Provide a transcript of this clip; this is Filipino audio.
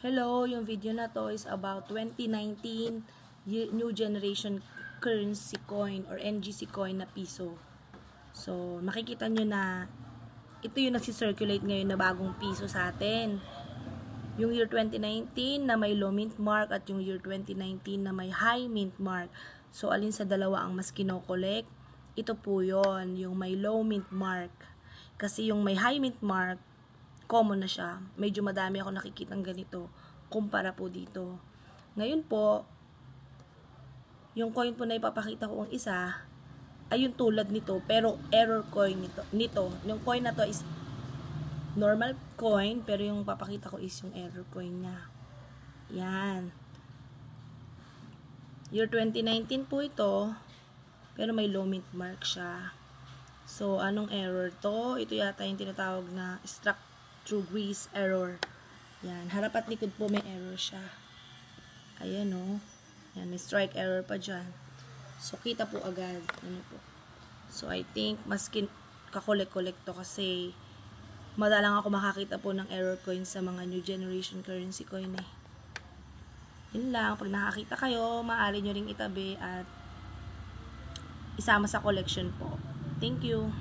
Hello, yung video na to is about 2019 new generation currency coin or NGC coin na piso. So, makikita nyo na ito yung nagsisirculate ngayon na bagong piso sa atin. Yung year 2019 na may low mint mark at yung year 2019 na may high mint mark. So, alin sa dalawa ang mas kinokolekt? Ito po yon, yung may low mint mark. Kasi yung may high mint mark, common na siya. Medyo madami ako nakikitang ganito kumpara po dito. Ngayon po, yung coin po na ipapakita ko ang isa ay yung tulad nito, pero error coin nito. Yung coin na to is normal coin, pero yung papakita ko is yung error coin niya. Yan. Year 2019 po ito, pero may low mint mark siya. So, anong error to? Ito yata yung tinatawag na struck through grease error. Yan. Harap at likod po may error siya. Ayan o. Yan. May strike error pa dyan. So, kita po agad. Ano po. So, I think mas kakolek-kolek to kasi madalang ako makakita po ng error coin sa mga new generation currency coin eh. Yun lang. Pag nakakita kayo, maaari nyo ring itabi at isama sa collection po. Thank you.